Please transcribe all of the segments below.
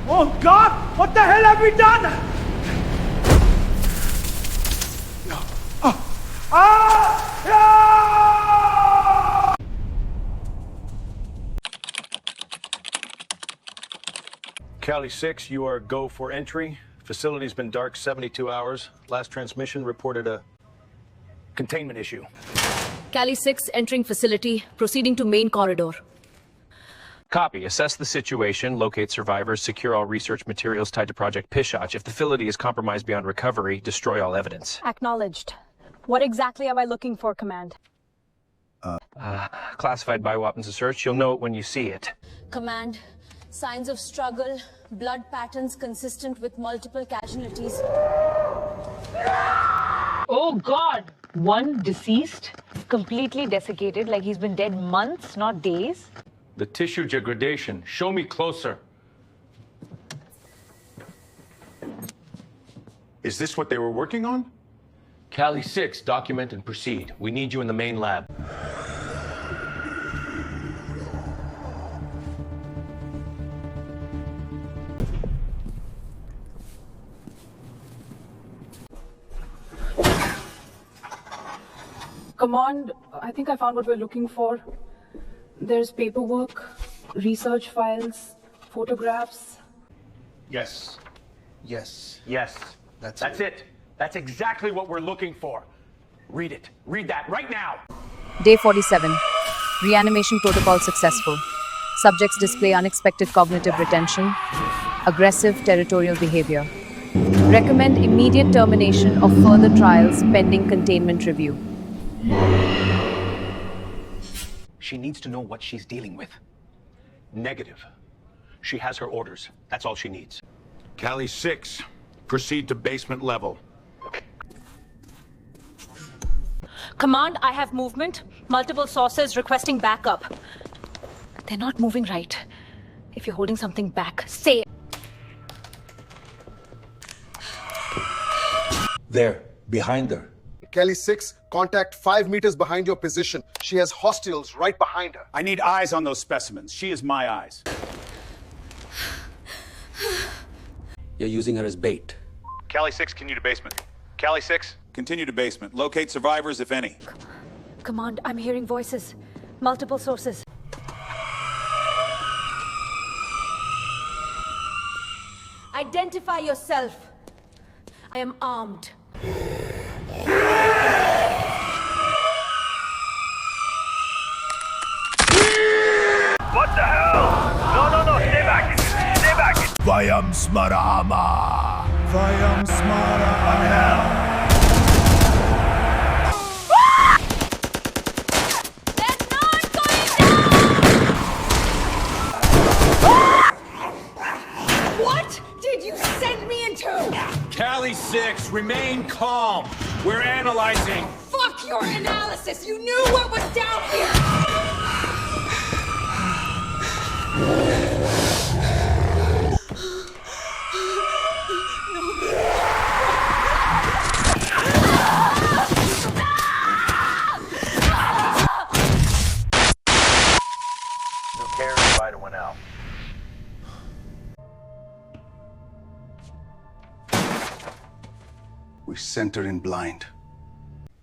Oh God! What the hell have we done? Cali 6, you are go for entry. Facility's been dark 72 hours. Last transmission reported a containment issue. Cali 6 entering facility, proceeding to main corridor. Copy. Assess the situation, locate survivors, secure all research materials tied to Project Pishach. If the facility is compromised beyond recovery, destroy all evidence. Acknowledged. What exactly am I looking for, Command? Classified bioweapons of search. You'll know it when you see it. Command, signs of struggle, blood patterns consistent with multiple casualties. Oh God! One deceased, completely desiccated, like he's been dead months, not days. The tissue degradation. Show me closer. Is this what they were working on? Cali 6, document and proceed. We need you in the main lab. Command, I think I found what we're looking for. There's paperwork, research files, photographs. Yes. Yes. Yes. That's it. That's exactly what we're looking for. Read it. Read that right now. Day 47. Reanimation protocol successful. Subjects display unexpected cognitive retention, aggressive territorial behavior. Recommend immediate termination of further trials pending containment review. She needs to know what she's dealing with. Negative. She has her orders. That's all she needs. Cali 6, proceed to basement level. Command, I have movement. Multiple sources requesting backup. They're not moving right. If you're holding something back, say it. There, behind her. Cali 6, contact 5 meters behind your position. She has hostiles right behind her. I need eyes on those specimens. She is my eyes. You're using her as bait. Cali 6, continue to basement. Cali 6, continue to basement. Locate survivors, if any. Command, I'm hearing voices. Multiple sources. Identify yourself. I am armed. What the hell? No, stay back. Stay back. Vayam Smarama! Vayam Smarama! What did you send me into? Cali 6, remain calm. We're analyzing. Fuck your analysis! You knew what was down here! No care, the rider went out. We sent her in blind.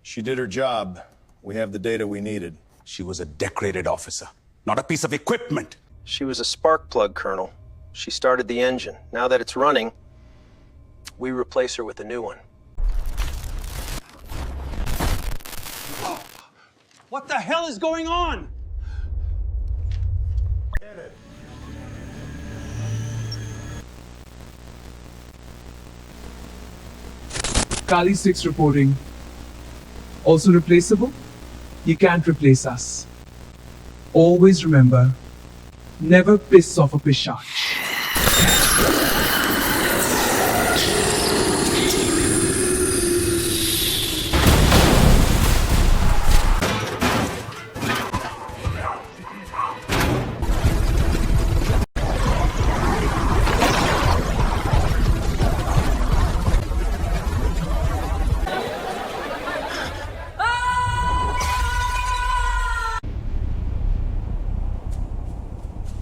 She did her job. We have the data we needed. She was a decorated officer, not a piece of equipment. She was a spark plug, Colonel. She started the engine. Now that it's running, we replace her with a new one. What the hell is going on? Cali 6 reporting. Also replaceable? You can't replace us. Always remember, never piss off a Pishach.